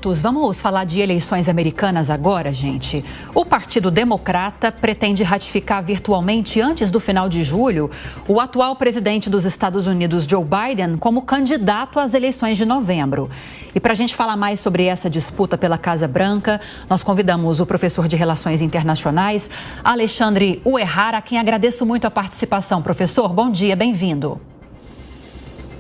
Vamos falar de eleições americanas agora, gente. O Partido Democrata pretende ratificar virtualmente, antes do final de julho, o atual presidente dos Estados Unidos, Joe Biden, como candidato às eleições de novembro. E para a gente falar mais sobre essa disputa pela Casa Branca, nós convidamos o professor de Relações Internacionais, Alexandre Uehara, a quem agradeço muito a participação. Professor, bom dia, bem-vindo.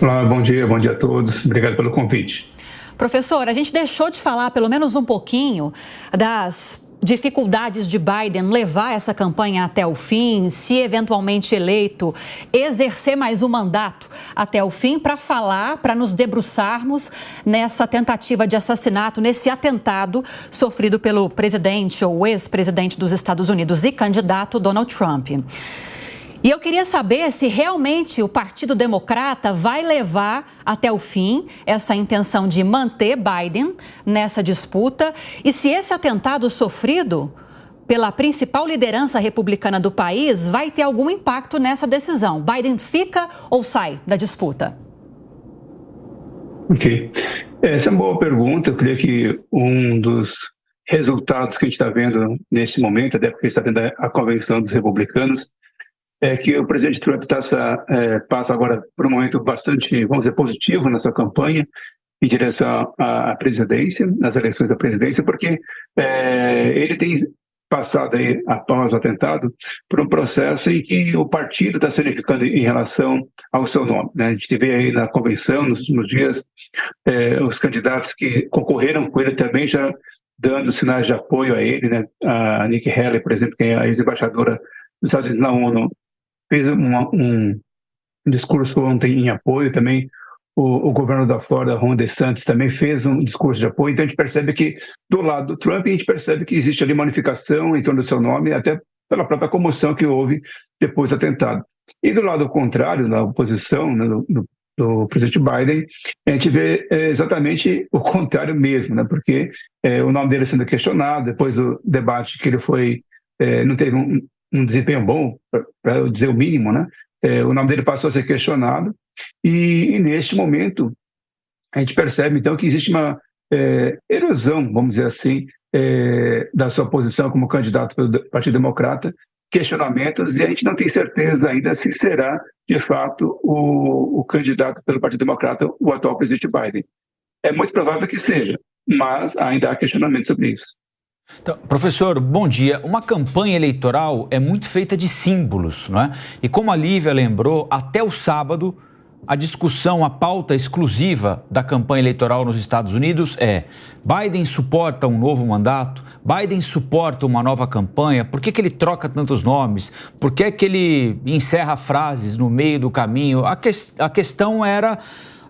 Olá, bom dia a todos. Obrigado pelo convite. Professor, a gente deixou de falar pelo menos um pouquinho das dificuldades de Biden levar essa campanha até o fim, se eventualmente eleito, exercer mais um mandato até o fim, para falar, para nos debruçarmos nessa tentativa de assassinato, nesse atentado sofrido pelo presidente ou ex-presidente dos Estados Unidos e candidato Donald Trump. E eu queria saber se realmente o Partido Democrata vai levar até o fim essa intenção de manter Biden nessa disputa e se esse atentado sofrido pela principal liderança republicana do país vai ter algum impacto nessa decisão. Biden fica ou sai da disputa? Ok. Essa é uma boa pergunta. Eu creio que um dos resultados que a gente está vendo nesse momento, até porque está tendo a convenção dos republicanos, é que o presidente Trump passa agora por um momento bastante, vamos dizer, positivo na sua campanha em direção à presidência, nas eleições da presidência, porque ele tem passado aí, após o atentado, por um processo em que o partido está se unificando em relação ao seu nome, né? A gente vê aí na convenção, nos últimos dias, os candidatos que concorreram com ele também já dando sinais de apoio a ele, né? A Nikki Haley, por exemplo, que é a ex-embaixadora dos Estados Unidos na ONU, fez um discurso ontem em apoio também. O governador da Flórida, Ron DeSantis, também fez um discurso de apoio. Então a gente percebe que, do lado do Trump, a gente percebe que existe ali uma unificação em torno do seu nome, até pela própria comoção que houve depois do atentado. E do lado contrário, na oposição, né, do presidente Biden, a gente vê exatamente o contrário mesmo, né, porque o nome dele sendo questionado, depois do debate que ele não teve um desempenho bom, para dizer o mínimo, né? O nome dele passou a ser questionado e neste momento a gente percebe então que existe uma erosão, vamos dizer assim, da sua posição como candidato pelo Partido Democrata, questionamentos, e a gente não tem certeza ainda se será de fato o candidato pelo Partido Democrata, o atual presidente Biden. É muito provável que seja, mas ainda há questionamento sobre isso. Então, professor, bom dia. Uma campanha eleitoral é muito feita de símbolos, não é? E como a Lívia lembrou, até o sábado, a discussão, a pauta exclusiva da campanha eleitoral nos Estados Unidos é: Biden suporta um novo mandato? Biden suporta uma nova campanha? Por que ele troca tantos nomes? Por que ele encerra frases no meio do caminho? A questão era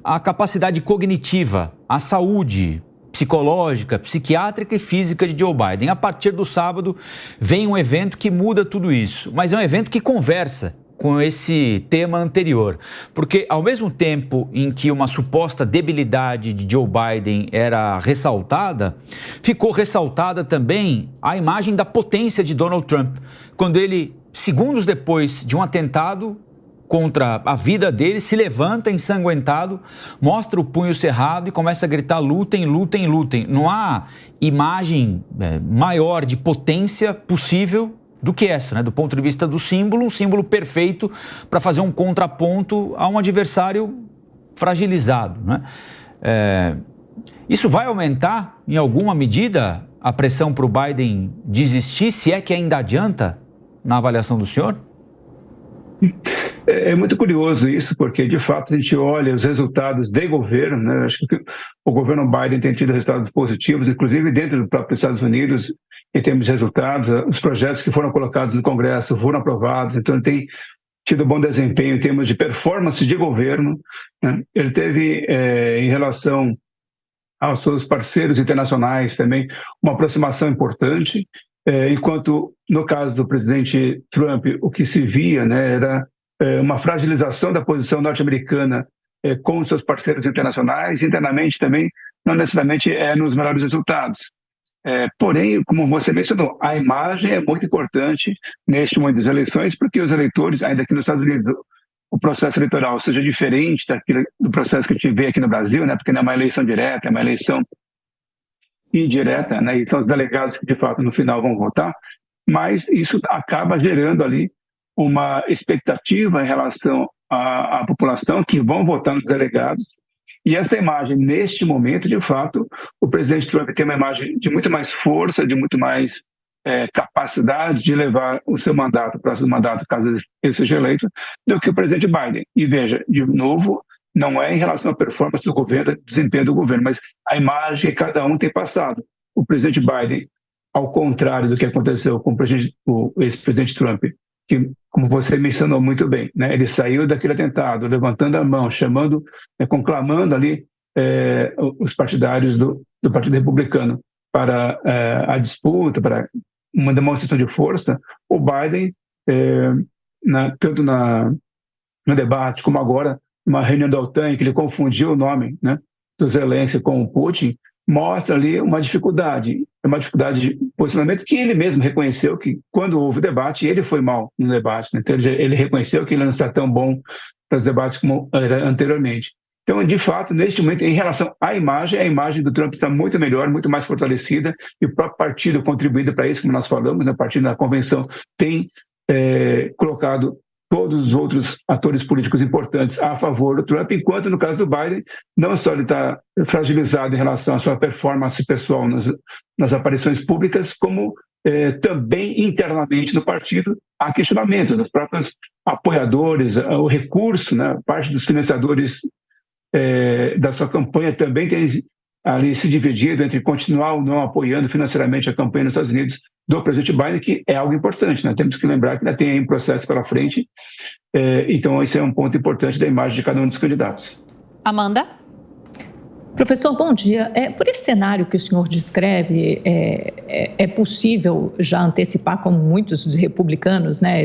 a capacidade cognitiva, a saúde psicológica, psiquiátrica e física de Joe Biden. A partir do sábado vem um evento que muda tudo isso, mas é um evento que conversa com esse tema anterior, porque ao mesmo tempo em que uma suposta debilidade de Joe Biden era ressaltada, ficou ressaltada também a imagem da potência de Donald Trump, quando ele, segundos depois de um atentado contra a vida dele, se levanta ensanguentado, mostra o punho cerrado e começa a gritar: lutem, lutem, lutem. Não há imagem maior de potência possível do que essa, né? Do ponto de vista do símbolo, um símbolo perfeito para fazer um contraponto a um adversário fragilizado, né? Isso vai aumentar, em alguma medida, a pressão para o Biden desistir, se é que ainda adianta, na avaliação do senhor? É muito curioso isso, porque de fato a gente olha os resultados de governo, né? Acho que o governo Biden tem tido resultados positivos, inclusive dentro do próprio Estados Unidos, em termos de resultados. Os projetos que foram colocados no Congresso foram aprovados, então ele tem tido bom desempenho em termos de performance de governo, né? Ele teve, em relação aos seus parceiros internacionais também, uma aproximação importante, enquanto no caso do presidente Trump o que se via, né, era uma fragilização da posição norte-americana com seus parceiros internacionais, internamente também, não necessariamente nos melhores resultados. Porém, como você mencionou, a imagem é muito importante neste momento das eleições, porque os eleitores, ainda aqui nos Estados Unidos, o processo eleitoral seja diferente do processo que a gente vê aqui no Brasil, né? Porque não é uma eleição direta, é uma eleição indireta, né, e são os delegados que de fato no final vão votar, mas isso acaba gerando ali uma expectativa em relação à população que vão votar nos delegados. E essa imagem, neste momento, de fato, o presidente Trump tem uma imagem de muito mais força, de muito mais capacidade de levar o seu mandato, o próximo mandato, caso ele seja eleito, do que o presidente Biden. E veja, de novo, não é em relação à performance do governo, desempenho do governo, mas a imagem que cada um tem passado. O presidente Biden, ao contrário do que aconteceu com o ex-presidente Trump, que, como você mencionou muito bem, né, ele saiu daquele atentado, levantando a mão, chamando, conclamando ali os partidários do Partido Republicano para a disputa, para uma demonstração de força. O Biden, tanto no debate como agora, uma reunião da OTAN em que ele confundiu o nome, né, do Zelensky com o Putin, mostra ali uma dificuldade de posicionamento que ele mesmo reconheceu que quando houve debate, ele foi mal no debate, né? Então ele reconheceu que ele não está tão bom para os debates como era anteriormente. Então, de fato, neste momento, em relação à imagem, a imagem do Trump está muito melhor, muito mais fortalecida, e o próprio partido contribuído para isso, como nós falamos, né? O partido da convenção tem colocado todos os outros atores políticos importantes a favor do Trump, enquanto no caso do Biden, não só ele está fragilizado em relação à sua performance pessoal nas aparições públicas, como também internamente no partido há questionamentos dos próprios apoiadores, o recurso, né, parte dos financiadores da sua campanha também tem ali se dividido entre continuar ou não apoiando financeiramente a campanha nos Estados Unidos do presidente Biden, que é algo importante, né? Temos que lembrar que ainda tem um processo pela frente, então esse é um ponto importante da imagem de cada um dos candidatos. Amanda? Professor, bom dia. Por esse cenário que o senhor descreve, é possível já antecipar, como muitos dos republicanos, né,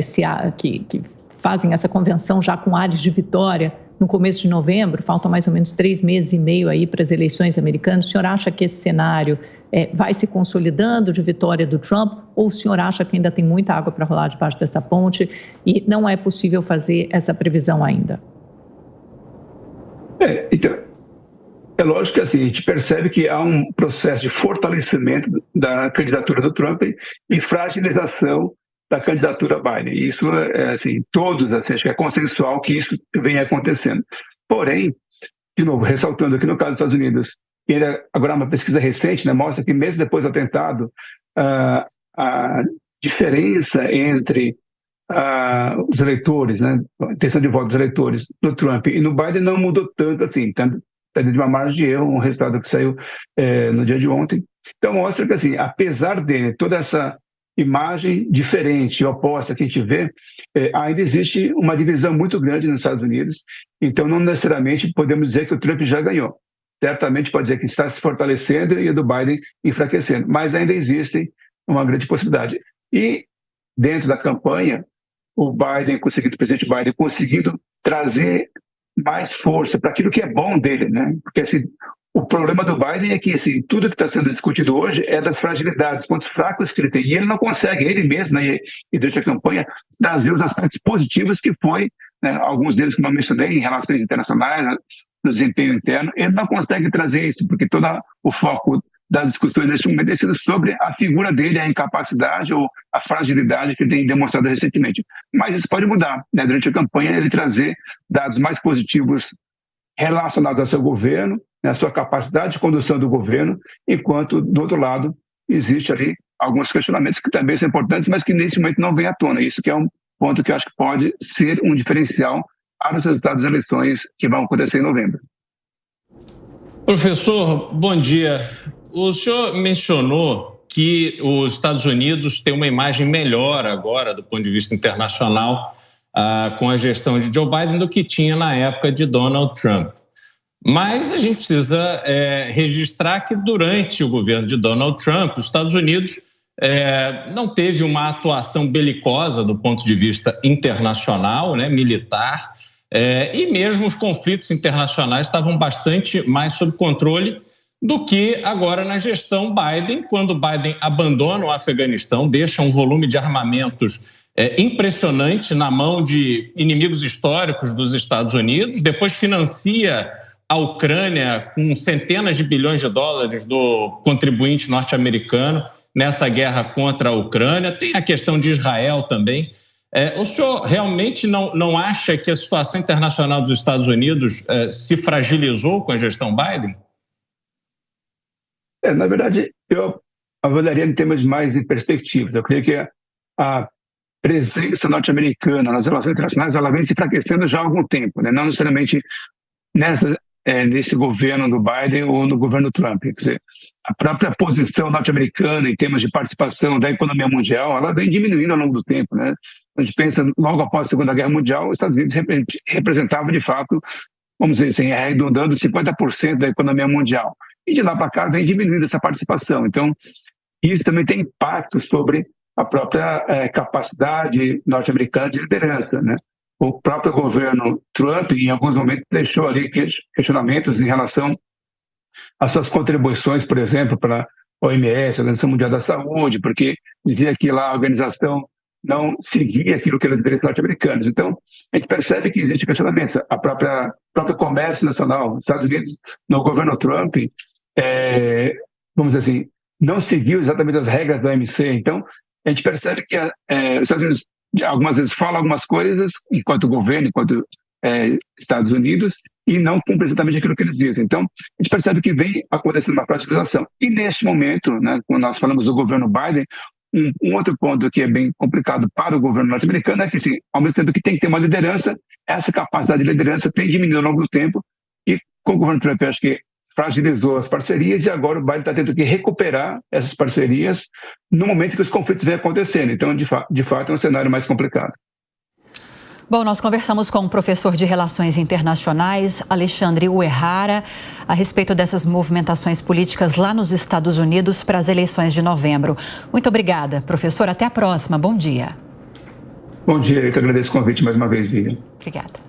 que fazem essa convenção já com ares de vitória no começo de novembro, faltam mais ou menos 3 meses e meio aí para as eleições americanas. O senhor acha que esse cenário vai se consolidando de vitória do Trump, ou o senhor acha que ainda tem muita água para rolar debaixo dessa ponte e não é possível fazer essa previsão ainda? Então, é lógico que assim, a gente percebe que há um processo de fortalecimento da candidatura do Trump e fragilização da candidatura Biden. Isso assim, todos, assim, acho que é consensual que isso vem acontecendo. Porém, de novo, ressaltando aqui no caso dos Estados Unidos, e agora uma pesquisa recente, né, mostra que mesmo depois do atentado, a diferença entre os eleitores, né, a intenção de voto dos eleitores do Trump e no Biden não mudou tanto assim, está dentro de uma margem de erro, um resultado que saiu no dia de ontem. Então mostra que, assim, apesar de toda essa imagem diferente e oposta que a gente vê, ainda existe uma divisão muito grande nos Estados Unidos, então não necessariamente podemos dizer que o Trump já ganhou. Certamente pode dizer que está se fortalecendo e o do Biden enfraquecendo, mas ainda existe uma grande possibilidade. E dentro da campanha, o presidente Biden conseguindo trazer mais força para aquilo que é bom dele, né? Porque assim, o problema do Biden é que assim, tudo que está sendo discutido hoje é das fragilidades, pontos fracos que ele tem. E ele não consegue, ele mesmo, né, e durante a campanha, trazer os aspectos positivos que foi, né, alguns deles que eu mencionei, em relações internacionais, no desempenho interno. Ele não consegue trazer isso, porque todo o foco das discussões neste momento tem sido sobre a figura dele, a incapacidade ou a fragilidade que ele tem demonstrado recentemente. Mas isso pode mudar, né? Durante a campanha, ele trazer dados mais positivos relacionados ao seu governo, né, a sua capacidade de condução do governo, enquanto, do outro lado, existe ali alguns questionamentos que também são importantes, mas que nesse momento não vêm à tona. Isso que é um ponto que eu acho que pode ser um diferencial para os resultados das eleições que vão acontecer em novembro. Professor, bom dia. O senhor mencionou que os Estados Unidos têm uma imagem melhor agora, do ponto de vista internacional, com a gestão de Joe Biden do que tinha na época de Donald Trump. Mas a gente precisa registrar que durante o governo de Donald Trump, os Estados Unidos não teve uma atuação belicosa do ponto de vista internacional, né, militar, e mesmo os conflitos internacionais estavam bastante mais sob controle do que agora na gestão Biden, quando Biden abandona o Afeganistão, deixa um volume de armamentos impressionante na mão de inimigos históricos dos Estados Unidos, depois financia a Ucrânia com centenas de bilhões de dólares do contribuinte norte-americano nessa guerra contra a Ucrânia. Tem a questão de Israel também. O senhor realmente não acha que a situação internacional dos Estados Unidos se fragilizou com a gestão Biden? Na verdade, eu avaliaria em termos mais de perspectivas. Eu creio que a presença norte-americana nas relações internacionais ela vem se enfraquecendo já há algum tempo, né? Não necessariamente nesse governo do Biden ou no governo Trump. Quer dizer, a própria posição norte-americana em termos de participação da economia mundial, ela vem diminuindo ao longo do tempo, né? A gente pensa, logo após a Segunda Guerra Mundial, os Estados Unidos representavam, de fato, vamos dizer assim, arredondando 50% da economia mundial. E de lá para cá vem diminuindo essa participação. Então, isso também tem impacto sobre a própria capacidade norte-americana de liderança, né? O próprio governo Trump, em alguns momentos, deixou ali questionamentos em relação às suas contribuições, por exemplo, para a OMS, a Organização Mundial da Saúde, porque dizia que lá a organização não seguia aquilo que eram os direitos norte-americanos. Então, a gente percebe que existe questionamento. A própria comércio nacional, os Estados Unidos, no governo Trump, vamos dizer assim, não seguiu exatamente as regras da OMC. Então, a gente percebe que os Estados Unidos algumas vezes fala algumas coisas enquanto governo, enquanto Estados Unidos, e não cumpre exatamente aquilo que eles dizem. Então, a gente percebe que vem acontecendo uma fragilização. E neste momento, né, quando nós falamos do governo Biden, um outro ponto que é bem complicado para o governo norte-americano é que, assim, ao mesmo tempo que tem que ter uma liderança, essa capacidade de liderança tem diminuído ao longo do tempo, e com o governo Trump, eu acho que fragilizou as parcerias, e agora o Biden está tendo que recuperar essas parcerias no momento que os conflitos vêm acontecendo. Então, de fato, é um cenário mais complicado. Bom, nós conversamos com o professor de Relações Internacionais, Alexandre Uehara, a respeito dessas movimentações políticas lá nos Estados Unidos para as eleições de novembro. Muito obrigada, professor. Até a próxima. Bom dia. Bom dia. Eu que agradeço o convite mais uma vez, Vivian. Obrigada.